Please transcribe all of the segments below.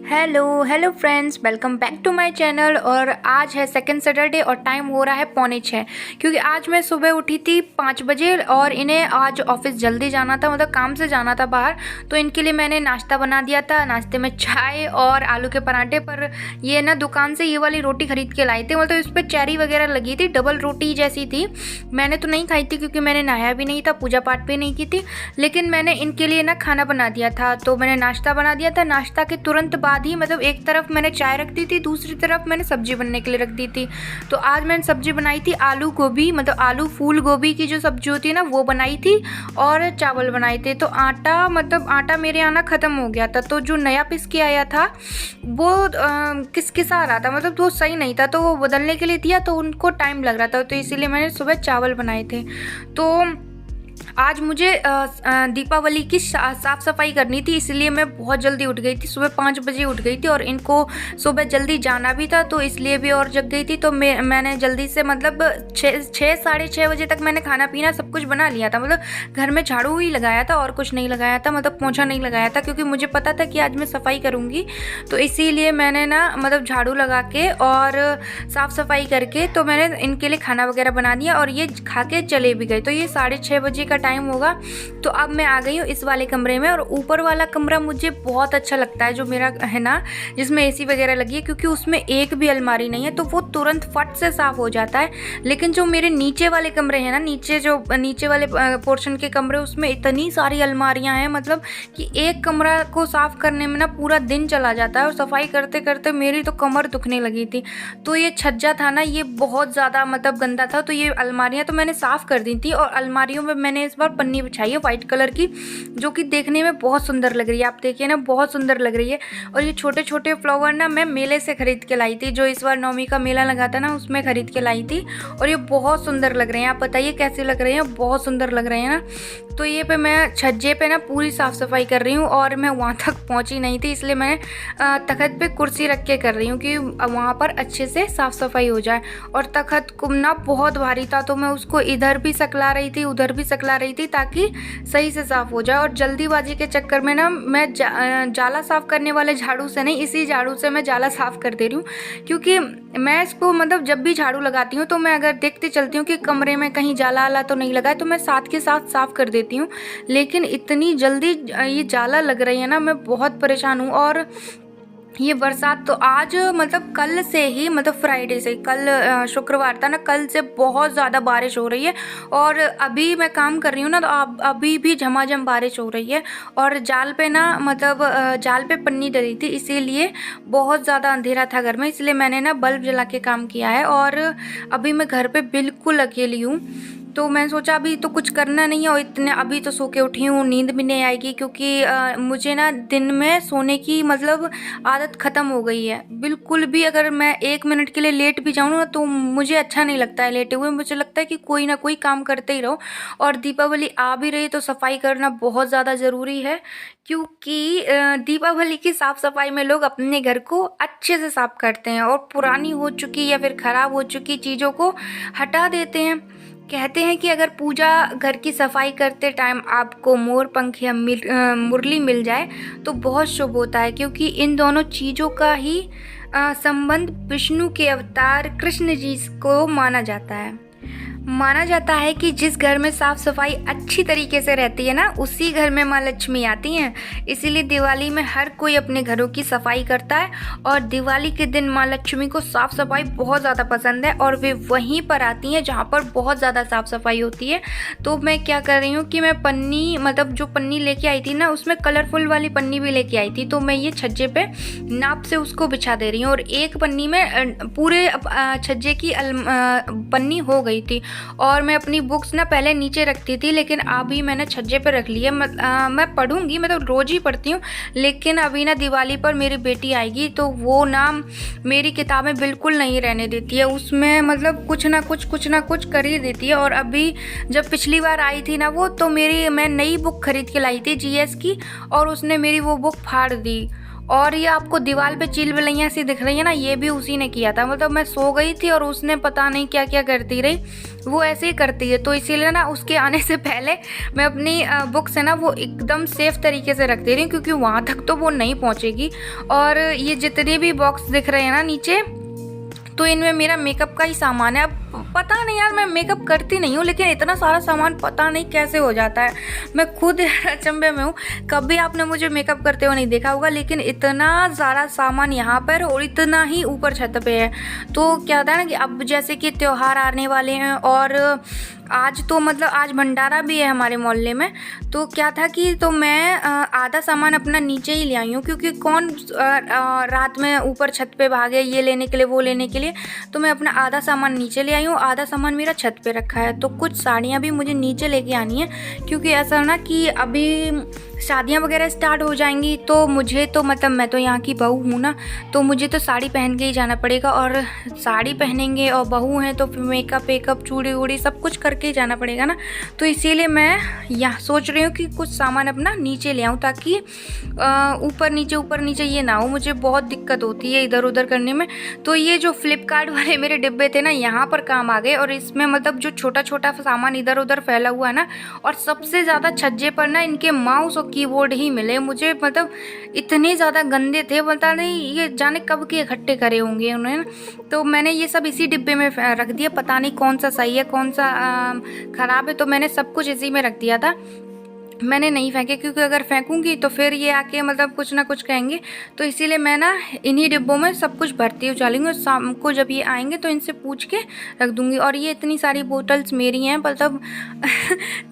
Hello hello friends, welcome back to my channel. और आज है सेकंड सैटरडे और टाइम हो रहा है 5:45, क्योंकि आज मैं सुबह उठी थी 5 बजे और इन्हें आज ऑफिस जल्दी जाना था, मतलब काम से जाना था बाहर। तो इनके लिए मैंने नाश्ता बना दिया था। नाश्ते में चाय और आलू के पराठे। पर ये ना दुकान से ये वाली रोटी खरीद के लाई थी, मतलब इस पर चेरी वगैरह लगी थी, डबल रोटी जैसी थी। मैंने तो नहीं खाई थी क्योंकि मैंने नहाया भी नहीं था, पूजा पाठ भी नहीं की थी, लेकिन मैंने इनके लिए ना खाना बना दिया था। तो मैंने नाश्ता बना दिया था। नाश्ता के तुरंत बाद ही, मतलब एक तरफ मैंने चाय रख दी थी, दूसरी तरफ मैंने सब्जी बनने के लिए रख दी थी। तो आज मैंने सब्जी बनाई थी आलू गोभी, मतलब आलू फूल गोभी की जो सब्जी होती है ना, वो बनाई थी और चावल बनाए थे। तो आटा मेरे यहाँ ना ख़त्म हो गया था, तो जो नया पिस के आया था वो किसकिसा आ रहा था, मतलब वो सही नहीं था, तो वो बदलने के लिए दिया तो उनको टाइम लग रहा था, तो इसीलिए मैंने सुबह चावल बनाए थे। तो आज मुझे दीपावली की साफ़ सफाई करनी थी, इसलिए मैं बहुत जल्दी उठ गई थी। सुबह 5 बजे उठ गई थी और इनको सुबह जल्दी जाना भी था, तो इसलिए भी और जग गई थी। तो मैंने जल्दी से, मतलब 6 साढ़े 6 बजे तक मैंने खाना पीना सब कुछ बना लिया था। मतलब घर में झाड़ू ही लगाया था और कुछ नहीं लगाया था, मतलब पोंछा नहीं लगाया था, क्योंकि मुझे पता था कि आज मैं सफाई करूँगी। तो इसीलिए मैंने ना, मतलब झाड़ू लगा के और साफ़ सफाई करके तो मैंने इनके लिए खाना वगैरह बना दिया और ये खा के चले भी गए। तो ये 6:30 बजे का टाइम होगा। तो अब मैं आ गई हूँ इस वाले कमरे में, और ऊपर वाला कमरा मुझे बहुत अच्छा लगता है, जो मेरा है ना, जिसमें एसी वगैरह लगी है, क्योंकि उसमें एक भी अलमारी नहीं है, तो वो तुरंत फट से साफ़ हो जाता है। लेकिन जो मेरे नीचे वाले कमरे हैं ना, नीचे वाले पोर्शन के कमरे, उसमें इतनी सारी अलमारियाँ हैं, मतलब कि एक कमरा को साफ़ करने में ना पूरा दिन चला जाता है, और सफाई करते करते मेरी तो कमर दुखने लगी थी। तो ये छज्जा था ना, ये बहुत ज़्यादा मतलब गंदा था, तो ये अलमारियाँ तो मैंने साफ़ कर दी थी, और अलमारियों में मैंने इस बार पन्नी बिछाई है वाइट कलर की, जो कि देखने में बहुत सुंदर लग रही है। आप देखिए ना, बहुत सुंदर लग रही है। और ये छोटे छोटे फ्लावर ना मैं मेले से खरीद के लाई थी, जो इस बार नवमी का मेला लगा था ना, उसमें खरीद के लाई थी, और ये बहुत सुंदर लग रहे हैं। आप बताइए कैसे लग रहे हैं? बहुत सुंदर लग रहे हैं ना। तो ये पे मैं छज्जे पे ना पूरी साफ़ सफाई कर रही हूँ, और मैं वहाँ तक पहुँची नहीं थी, इसलिए मैं तखत पे कुर्सी रख के कर रही हूँ कि वहाँ पर अच्छे से साफ़ सफाई हो जाए। और तखत कुमना बहुत भारी था, तो मैं उसको इधर भी सकला रही थी, उधर भी सकला रही थी, ताकि सही से साफ़ हो जाए। और जल्दीबाजी के चक्कर में ना मैं जाला साफ़ करने वाले झाड़ू से नहीं, इसी झाड़ू से मैं जाला साफ़ कर दे रही हूँ, क्योंकि मैं इसको, मतलब जब भी झाड़ू लगाती हूँ तो मैं अगर देखते चलती हूँ कि कमरे में कहीं जाला आला तो नहीं लगा है, तो मैं साथ के साथ साफ़ कर देती हूँ। लेकिन इतनी जल्दी ये जाला लग रही है ना, मैं बहुत परेशान हूँ। और ये बरसात तो आज, मतलब कल से ही, मतलब फ्राइडे से, कल शुक्रवार था ना, कल से बहुत ज़्यादा बारिश हो रही है। और अभी मैं काम कर रही हूँ ना, तो अभी भी झमाझम बारिश हो रही है। और जाल पे ना, मतलब जाल पे पन्नी डली थी, इसीलिए बहुत ज़्यादा अंधेरा था घर में, इसलिए मैंने ना बल्ब जला के काम किया है। और अभी मैं घर पे बिल्कुल अकेली हूँ, तो मैंने सोचा अभी तो कुछ करना नहीं है, और इतने अभी तो सो के उठी हूँ, नींद भी नहीं आएगी, क्योंकि मुझे ना दिन में सोने की, मतलब आदत ख़त्म हो गई है बिल्कुल भी। अगर मैं 1 मिनट के लिए लेट भी जाऊँ ना, तो मुझे अच्छा नहीं लगता है लेटे हुए, मुझे लगता है कि कोई ना कोई काम करते ही रहो। और दीपावली आ भी रही, तो सफाई करना बहुत ज़्यादा ज़रूरी है, क्योंकि दीपावली की साफ़ सफाई में लोग अपने घर को अच्छे से साफ़ करते हैं, और पुरानी हो चुकी या फिर ख़राब हो चुकी चीज़ों को हटा देते हैं। कहते हैं कि अगर पूजा घर की सफाई करते टाइम आपको मोर पंख या मुरली मिल जाए तो बहुत शुभ होता है, क्योंकि इन दोनों चीज़ों का ही संबंध विष्णु के अवतार कृष्ण जी को माना जाता है कि जिस घर में साफ़ सफाई अच्छी तरीके से रहती है ना, उसी घर में माँ लक्ष्मी आती हैं। इसीलिए दिवाली में हर कोई अपने घरों की सफाई करता है, और दिवाली के दिन माँ लक्ष्मी को साफ़ सफाई बहुत ज़्यादा पसंद है, और वे वहीं पर आती हैं जहाँ पर बहुत ज़्यादा साफ़ सफाई होती है। तो मैं क्या कर रही हूँ कि मैं पन्नी, मतलब जो पन्नी लेके आई थी ना, उसमें कलरफुल वाली पन्नी भी लेके आई थी, तो मैं ये छज्जे पे नाप से उसको बिछा दे रही हूँ। और एक पन्नी में पूरे छज्जे की पन्नी हो गई थी। और मैं अपनी बुक्स ना पहले नीचे रखती थी, लेकिन अभी मैंने छज्जे पे रख ली है। मैं पढ़ूंगी, मतलब रोज़ ही पढ़ती हूँ, लेकिन अभी ना दिवाली पर मेरी बेटी आएगी, तो वो ना मेरी किताबें बिल्कुल नहीं रहने देती है, उसमें मतलब कुछ ना कुछ कर ही देती है। और अभी जब पिछली बार आई थी ना वो, तो मैं नई बुक खरीद के लाई थी जीएस की, और उसने मेरी वो बुक फाड़ दी। और ये आपको दीवार पे चील बिलैया सी दिख रही है ना, ये भी उसी ने किया था। मतलब मैं सो गई थी और उसने पता नहीं क्या क्या करती रही, वो ऐसे ही करती है। तो इसीलिए ना उसके आने से पहले मैं अपनी बुक्स है ना वो एकदम सेफ तरीके से रख दे रही हूँ, क्योंकि वहाँ तक तो वो नहीं पहुँचेगी। और ये जितने भी बॉक्स दिख रहे हैं ना नीचे, तो इनमें मेरा मेकअप का ही सामान है। अब पता नहीं यार, मैं मेकअप करती नहीं हूँ, लेकिन इतना सारा सामान पता नहीं कैसे हो जाता है। मैं खुद अचंभे में हूँ। कभी आपने मुझे मेकअप करते हुए नहीं देखा होगा, लेकिन इतना सारा सामान यहाँ पर और इतना ही ऊपर छत पे है। तो क्या था ना कि अब जैसे कि त्योहार आने वाले हैं और आज तो मतलब आज भंडारा भी है हमारे मोहल्ले में। तो क्या था कि तो मैं आधा सामान अपना नीचे ही ले आई हूँ, क्योंकि कौन रात में ऊपर छत पे भागे ये लेने के लिए वो लेने के लिए। तो मैं अपना आधा सामान नीचे ले आई हूँ, आधा सामान मेरा छत पे रखा है। तो कुछ साड़ियाँ भी मुझे नीचे लेके आनी है, क्योंकि ऐसा ना कि अभी शादियाँ वगैरह स्टार्ट हो जाएंगी, तो मुझे तो मतलब मैं तो यहाँ की बहू हूँ ना, तो मुझे तो साड़ी पहन के ही जाना पड़ेगा। और साड़ी पहनेंगे और बहू हैं तो फिर मेकअप वेकअप चूड़ी वूड़ी सब कुछ करके ही जाना पड़ेगा ना। तो इसीलिए मैं यहाँ सोच रही हूँ कि कुछ सामान अपना नीचे ले आऊँ, ताकि ऊपर नीचे ये ना हो। मुझे बहुत दिक्कत होती है इधर उधर करने में। तो ये जो फ्लिपकार्ट वाले मेरे डिब्बे थे ना, यहाँ पर काम आ गए। और इसमें मतलब जो छोटा छोटा सामान इधर उधर फैला हुआ है ना, और सबसे ज़्यादा छज्जे पर ना इनके माउस और कीबोर्ड ही मिले मुझे। मतलब इतने ज़्यादा गंदे थे, पता नहीं ये जाने कब के इकट्ठे करे होंगे उन्होंने। तो मैंने ये सब इसी डिब्बे में रख दिया। पता नहीं कौन सा सही है कौन सा ख़राब है, तो मैंने सब कुछ इसी में रख दिया था। मैंने नहीं फेंके, क्योंकि अगर फेंकूंगी तो फिर ये आके मतलब कुछ ना कुछ कहेंगे। तो इसीलिए मैं ना इन्हीं डिब्बों में सब कुछ भरती हुई चलूँगी। शाम को जब ये आएंगे तो इनसे पूछ के रख दूँगी। और ये इतनी सारी बोतल्स मेरी हैं, मतलब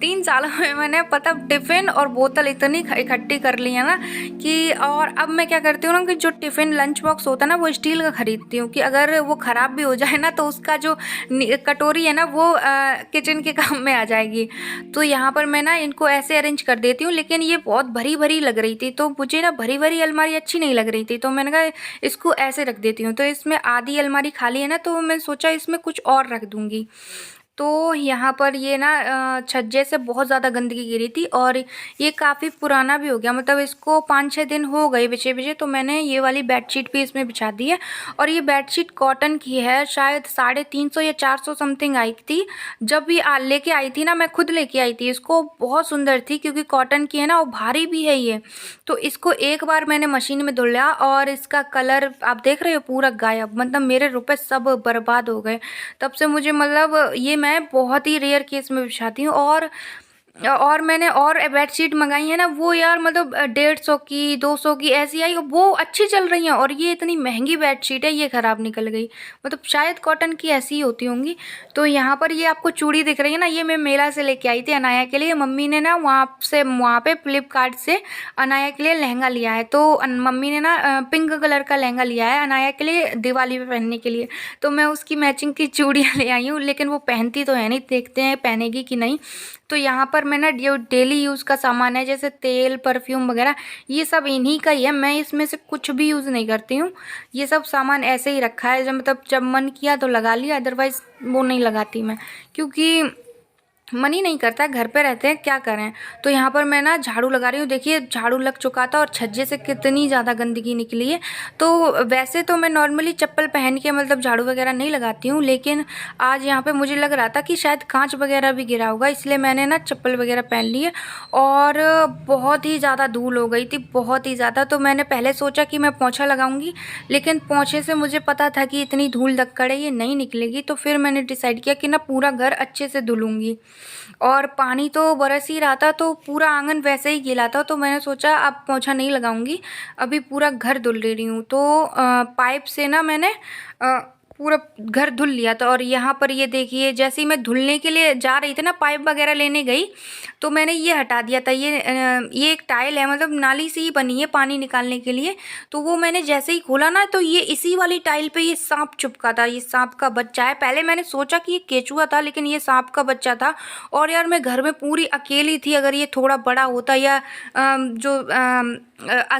3 सालों में मैंने पता टिफ़िन और बोतल इतनी इकट्ठी कर ली है ना कि। और अब मैं क्या करती हूँ ना कि जो टिफ़िन लंच बॉक्स होता है ना वो स्टील का ख़रीदती हूँ, कि अगर वो ख़राब भी हो जाए ना तो उसका जो कटोरी है ना वो किचन के काम में आ जाएगी। तो यहाँ पर मैं ना इनको ऐसे अरेंज कर देती हूँ। लेकिन ये बहुत भरी भरी लग रही थी, तो मुझे ना भरी भरी अलमारी अच्छी नहीं लग रही थी। तो मैंने कहा इसको ऐसे रख देती हूँ। तो इसमें आधी अलमारी खाली है ना, तो मैं सोचा इसमें कुछ और रख दूँगी। तो यहाँ पर ये ना छज्जे से बहुत ज़्यादा गंदगी गिरी थी, और ये काफ़ी पुराना भी हो गया। मतलब इसको 5-6 दिन हो गए बिछे। तो मैंने ये वाली बेडशीट भी इसमें बिछा दी है। और ये बेडशीट कॉटन की है, शायद 350 या 400 समथिंग आई थी। जब ये लेके आई थी ना, मैं खुद लेके आई थी इसको। बहुत सुंदर थी, क्योंकि कॉटन की है ना और भारी भी है ये। तो इसको एक बार मैंने मशीन में धुल लिया, और इसका कलर आप देख रहे हो पूरा गायब। मतलब मेरे रुपए सब बर्बाद हो गए। तब से मुझे मतलब ये मैं बहुत ही रेयर केस में बिछाती हूँ। और मैंने और बेडशीट मंगाई है ना, वो यार मतलब 150 की 200 की ऐसी आई, वो अच्छी चल रही हैं। और ये इतनी महंगी बेडशीट है, ये ख़राब निकल गई। मतलब शायद कॉटन की ऐसी ही होती होंगी। तो यहाँ पर ये आपको चूड़ी दिख रही है ना, ये मैं मेला से लेके आई थी अनाया के लिए। मम्मी ने ना वहाँ पे फ्लिपकार्ट से अनाया के लिए लहंगा लिया है। तो मम्मी ने ना पिंक कलर का लहंगा लिया है अनाया के लिए दिवाली पे पहनने के लिए। तो मैं उसकी मैचिंग की चूड़ियाँ ले आई हूँ, लेकिन वो पहनती तो है नहीं, देखते हैं पहनेगी कि नहीं। तो यहाँ पर मैं ना जो डेली यूज़ का सामान है, जैसे तेल परफ्यूम वगैरह, ये सब इन्हीं का ही है। मैं इसमें से कुछ भी यूज़ नहीं करती हूँ। ये सब सामान ऐसे ही रखा है, जब मतलब जब मन किया तो लगा लिया, अदरवाइज़ वो नहीं लगाती मैं, क्योंकि मन ही नहीं करता, घर पे रहते हैं क्या करें। तो यहाँ पर मैं ना झाड़ू लगा रही हूँ। देखिए झाड़ू लग चुका था और छज्जे से कितनी ज़्यादा गंदगी निकली है। तो वैसे तो मैं नॉर्मली चप्पल पहन के मतलब झाड़ू वगैरह नहीं लगाती हूँ, लेकिन आज यहाँ पे मुझे लग रहा था कि शायद कांच वगैरह भी गिरा होगा, इसलिए मैंने ना चप्पल वगैरह पहन ली है। और बहुत ही ज़्यादा धूल हो गई थी, बहुत ही ज़्यादा। तो मैंने पहले सोचा कि मैं पोंछा लगाऊंगी, लेकिन पोंछे से मुझे पता था कि इतनी धूल धक्कड़ है, ये नहीं निकलेगी। तो फिर मैंने डिसाइड किया कि ना पूरा घर अच्छे से धुलूँगी। और पानी तो बरस ही रहा था, तो पूरा आंगन वैसे ही गीला था। तो मैंने सोचा अब पोंछा नहीं लगाऊंगी, अभी पूरा घर धुल रही हूँ। तो पाइप से ना मैंने पूरा घर धुल लिया था। और यहाँ पर ये देखिए, जैसे ही मैं धुलने के लिए जा रही थी ना, पाइप वगैरह लेने गई, तो मैंने ये हटा दिया था। ये एक टाइल है, मतलब नाली से ही बनी है पानी निकालने के लिए। तो वो मैंने जैसे ही खोला ना, तो ये इसी वाली टाइल पे ये सांप चिपका था। ये सांप का बच्चा है। पहले मैंने सोचा कि ये केचुआ था, लेकिन ये सांप का बच्चा था। और यार मैं घर में पूरी अकेली थी, अगर ये थोड़ा बड़ा होता या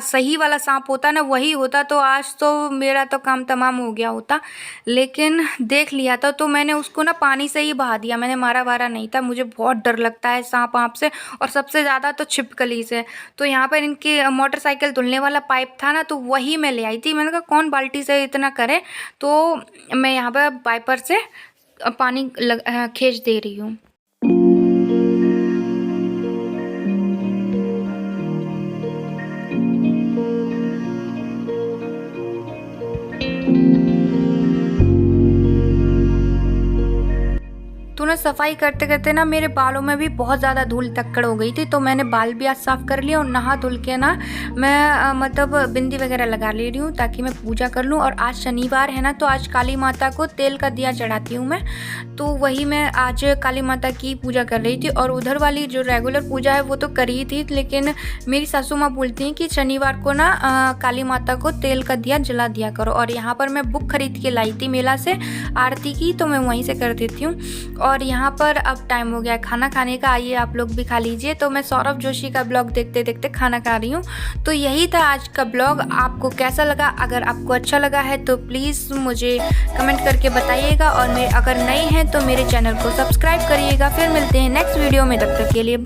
सही वाला सांप होता ना, वही होता, तो आज तो मेरा तो काम तमाम हो गया होता। लेकिन देख लिया था तो मैंने उसको ना पानी से ही बहा दिया, मैंने मारा वारा नहीं था। मुझे बहुत डर लगता है सांप वाप से, और सबसे ज़्यादा तो छिपकली से। तो यहाँ पर इनकी मोटरसाइकिल धुलने वाला पाइप था ना, तो वही मैं ले आई थी। मैंने कहा कौन बाल्टी से इतना करे, तो मैं यहाँ पर वाइपर से पानी खींच दे रही हूँ। तो ना सफाई करते करते ना मेरे बालों में भी बहुत ज़्यादा धूल तक्कड़ हो गई थी, तो मैंने बाल भी आज साफ़ कर लिया और नहा धुल के ना मैं मतलब बिंदी वगैरह लगा ले रही हूँ ताकि मैं पूजा कर लूँ। और आज शनिवार है ना, तो आज काली माता को तेल का दिया चढ़ाती हूँ मैं, तो वही मैं आज काली माता की पूजा कर रही थी। और उधर वाली जो रेगुलर पूजा है वो तो करी थी, लेकिन मेरी सासू माँ बोलती हैं कि शनिवार को ना काली माता को तेल का दिया जला दिया करो। और यहाँ पर मैं बुक खरीद के लाई थी मेला से आरती की, तो मैं वहीं से कर देती हूँ। और यहाँ पर अब टाइम हो गया खाना खाने का, आइए आप लोग भी खा लीजिए। तो मैं सौरभ जोशी का ब्लॉग देखते देखते खाना खा रही हूँ। तो यही था आज का ब्लॉग, आपको कैसा लगा? अगर आपको अच्छा लगा है तो प्लीज़ मुझे कमेंट करके बताइएगा, और अगर नए हैं तो मेरे चैनल को सब्सक्राइब करिएगा। फिर मिलते हैं नेक्स्ट वीडियो में, तब तक के लिए बाय।